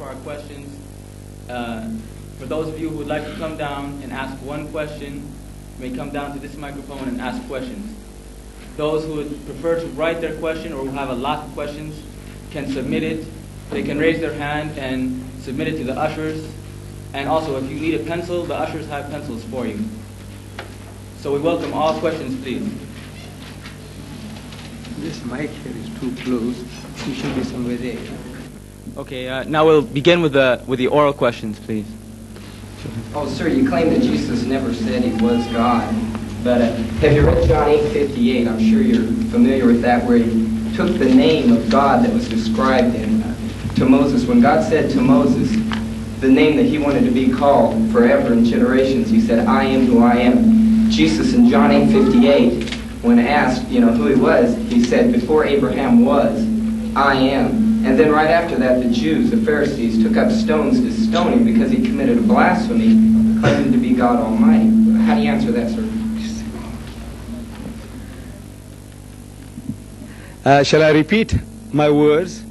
for our questions. For those of you who would like to come down and ask one question, you may come down to this microphone and ask questions. Those who would prefer to write their question or who have a lot of questions can submit it. They can raise their hand and submit it to the ushers. And also, if you need a pencil, the ushers have pencils for you. So we welcome all questions, please. This mic here is too close. You should be somewhere there. Okay, now we'll begin with the oral questions, please. Oh, sir, you claim that Jesus never said he was God. But have you read John 8:58? I'm sure you're familiar with that, where he took the name of God that was described to Moses. When God said to Moses the name that he wanted to be called forever in generations, he said, I am who I am. Jesus in John 8:58, when asked, who he was, he said, before Abraham was, I am. And then right after that, the Jews, the Pharisees, took up stones to stone him because he committed a blasphemy, claiming to be God Almighty. How do you answer that, sir? Shall I repeat my words?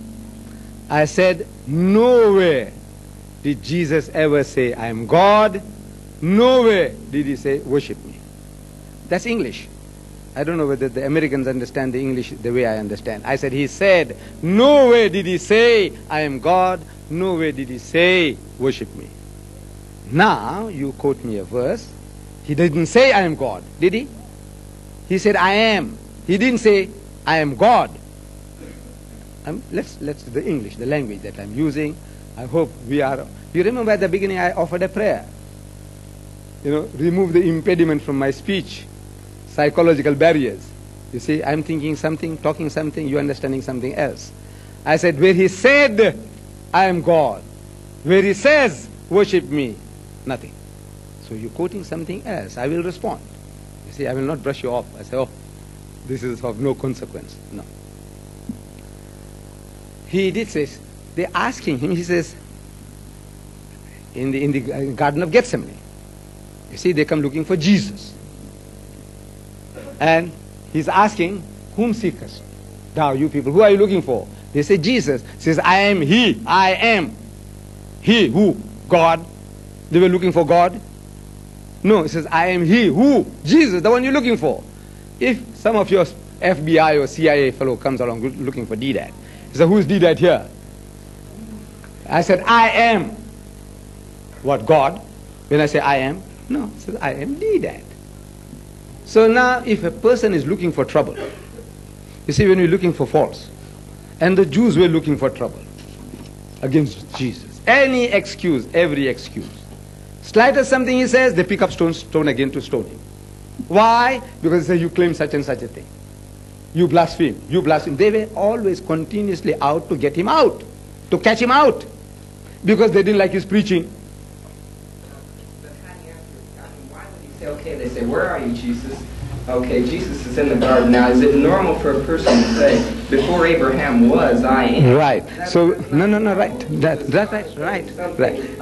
I said, nowhere did Jesus ever say, I am God. Nowhere did he say, worship me. That's English. I don't know whether the Americans understand the English the way I understand. I said, he said, nowhere did he say, I am God. Nowhere did he say, worship me. Now, you quote me a verse. He didn't say, I am God, did he? He said, I am. He didn't say, I am God. Let's the English, the language that I'm using. I hope we are. You remember at the beginning I offered a prayer. Remove the impediment from my speech, psychological barriers. You see, I'm thinking something, talking something, you understanding something else. I said, where he said, I am God, where he says, worship me, nothing. So you're quoting something else. I will respond. You see, I will not brush you off. I say, oh, this is of no consequence. No. He did say, they're asking him, he says, in the Garden of Gethsemane, you see, they come looking for Jesus. And he's asking, whom seekest thou, you people? Who are you looking for? They say, Jesus. He says, I am he. I am. He, who? God. They were looking for God. No, he says, I am he. Who? Jesus, the one you're looking for. If some of your FBI or CIA fellow comes along looking for Deedat, he said, who's Deedat here? I said, I am. What, God? When I say I am? No, he says, I am Deedat. So now, if a person is looking for trouble, you see, when we're looking for faults, and the Jews were looking for trouble against Jesus, any excuse, every excuse. Slightest something he says, they pick up stone again to stone him. Why? Because they say, you claim such and such a thing. You blaspheme. You blaspheme. They were always continuously out to get him out, to catch him out, because they didn't like his preaching. But how do you answer? Why would he say, okay, they say, where are you, Jesus? Okay, Jesus is in the garden. Now, is it normal for a person to say, before Abraham was, I am? Right. So, no, right. Right.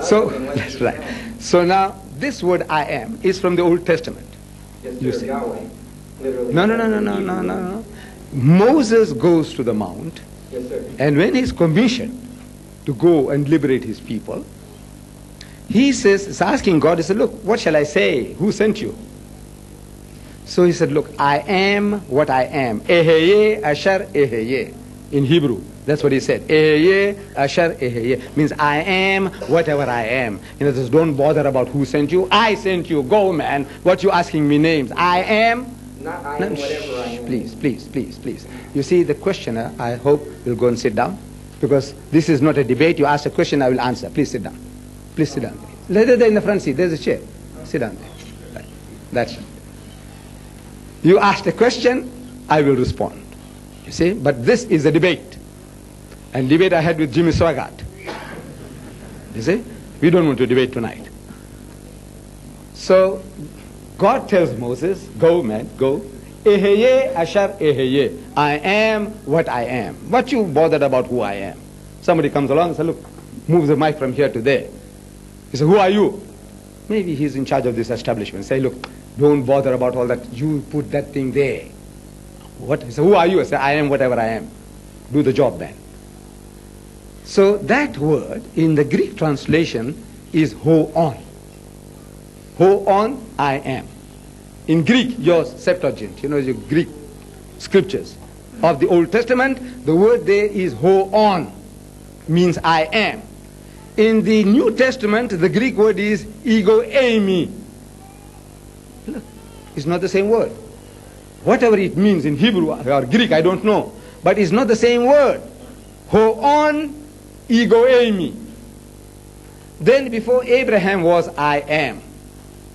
So, that's right. So now, this word I am is from the Old Testament. Yes, You sir, see. Yahweh. Literally. No. Moses goes to the mount, Yes, sir. and when he's commissioned to go and liberate his people, he says, he's asking God, he said, look, what shall I say? Who sent you? So he said, look, I am what I am. Eheye, Asher, Eheye. In Hebrew, that's what he said. Eheye, Asher, Eheye. Means I am whatever I am. Just don't bother about who sent you. I sent you. Go, man. What you asking me names? I am. Not I am whatever I am. Please. You see, the questioner, I hope, will go and sit down. Because this is not a debate. You ask a question, I will answer. Please sit down. Please sit down. There in the front seat, there's a chair. Sit down there. Right. That's it. You ask a question, I will respond. You see, but this is a debate. And debate I had with Jimmy Swaggart. You see, we don't want to debate tonight. So, God tells Moses, go man, go. Eheye, Asher, Eheye. I am what I am. What you bothered about who I am? Somebody comes along and says, look, move the mic from here to there. He says, who are you? Maybe he's in charge of this establishment. Say, look, don't bother about all that. You put that thing there. What? He said, who are you? I say, I am whatever I am. Do the job, man. So that word in the Greek translation is ho on. Ho on, I am. In Greek, your Septuagint, your Greek scriptures of the Old Testament, the word there is ho on, means I am. In the New Testament, the Greek word is ego eimi. Look, it's not the same word. Whatever it means in Hebrew or Greek, I don't know. But it's not the same word. Ho on, ego eimi. Then before Abraham was, I am.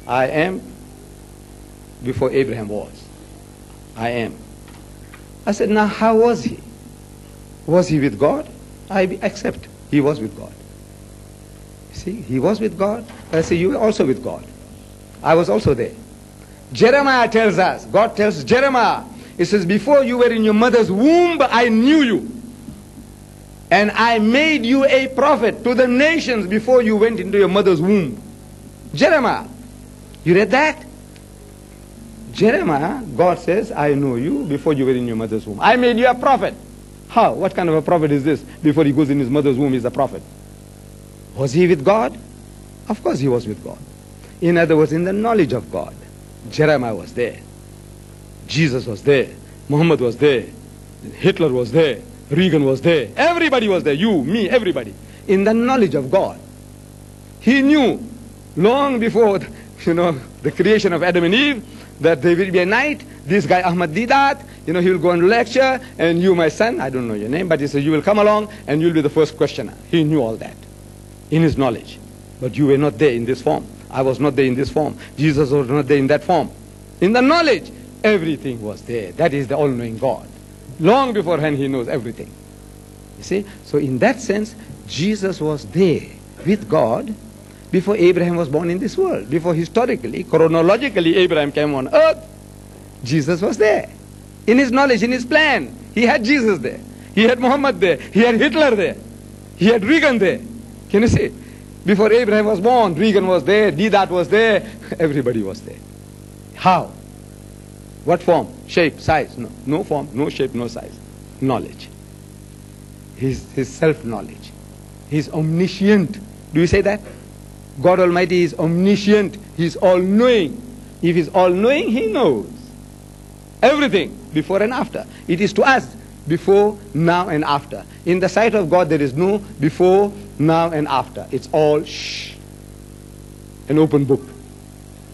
I am before Abraham was. I am. I said, now how was he? Was he with God? I accept. He was with God. See, he was with God. I say, you were also with God. I was also there. Jeremiah tells us, God tells Jeremiah, he says, before you were in your mother's womb, I knew you. And I made you a prophet to the nations before you went into your mother's womb. Jeremiah. You read that? Jeremiah, God says, I know you before you were in your mother's womb. I made you a prophet. How? What kind of a prophet is this? Before he goes in his mother's womb, he's a prophet. Was he with God? Of course he was with God. In other words, in the knowledge of God. Jeremiah was there. Jesus was there. Mohamed was there. Hitler was there. Reagan was there. Everybody was there. You, me, everybody. In the knowledge of God. He knew long before, the creation of Adam and Eve, that there will be a night, this guy Ahmed Deedat, he will go and lecture, and you, my son, I don't know your name, but he says, you will come along, and you'll be the first questioner. He knew all that in his knowledge. But you were not there in this form. I was not there in this form. Jesus was not there in that form. In the knowledge, everything was there. That is the all-knowing God. Long beforehand, he knows everything. You see? So in that sense, Jesus was there with God before Abraham was born in this world. Before historically, chronologically, Abraham came on earth, Jesus was there. In his knowledge, in his plan, he had Jesus there. He had Mohammed there. He had Hitler there. He had Reagan there. Can you see? Before Abraham was born, Reagan was there, Deedat was there, everybody was there. How? What form? Shape, size? No, no form, no shape, no size. Knowledge. His self-knowledge. He's omniscient. Do you say that? God Almighty is omniscient. He's all-knowing. If he's all-knowing, he knows everything before and after. It is to us before, now, and after. In the sight of God, there is no before, now, and after. It's all an open book.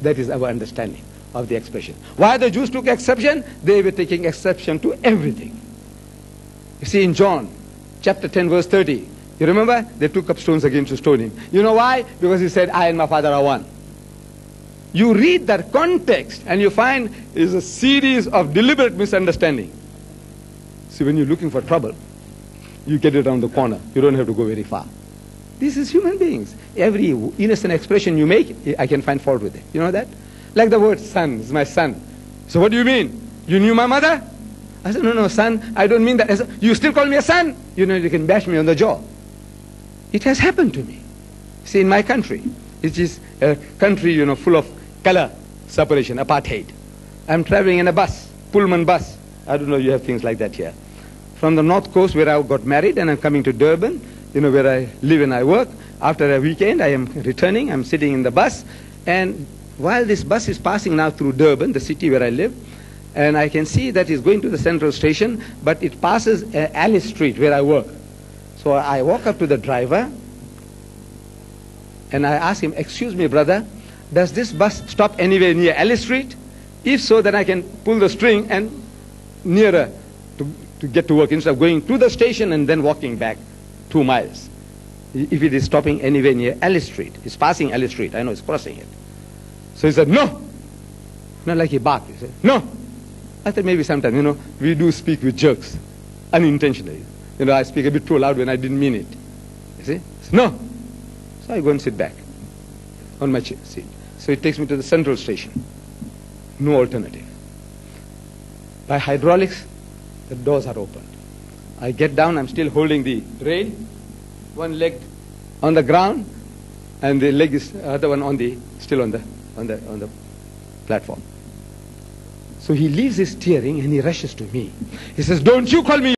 That is our understanding of the expression. Why the Jews took exception? They were taking exception to everything. You see, in John chapter 10 verse 30, you remember? They took up stones again to stone him. You know why? Because he said, I and my Father are one. You read that context and you find is a series of deliberate misunderstanding. See, when you're looking for trouble, you get it around the corner. You don't have to go very far. This is human beings. Every innocent expression you make, I can find fault with it. You know that? Like the word son is my son. So what do you mean? You knew my mother? I said, no, son, I don't mean that. I said, you still call me a son? You can bash me on the jaw. It has happened to me. See, in my country, it is a country, full of color separation, apartheid. I'm traveling in a bus, Pullman bus. I don't know, you have things like that here. From the north coast where I got married and I'm coming to Durban, where I live and I work. After a weekend, I am returning. I'm sitting in the bus. And while this bus is passing now through Durban, the city where I live, and I can see that it's going to the central station, but it passes Alice Street where I work. So I walk up to the driver and I ask him, excuse me, brother, does this bus stop anywhere near Alice Street? If so, then I can pull the string and nearer to get to work instead of going to the station and then walking back 2 miles. If it is stopping anywhere near Alice Street, it's passing Alice Street, I know it's crossing it. So he said, no. Not like he barked, he said, no. I thought maybe sometimes, we do speak with jerks, unintentionally. I speak a bit too loud when I didn't mean it. You see? Said, no. So I go and sit back on my seat. So it takes me to the central station. No alternative. By hydraulics, the doors are opened. I get down, I'm still holding the rail, one leg on the ground, and the leg is other one still on the platform. So he leaves his steering and he rushes to me. He says, don't you call me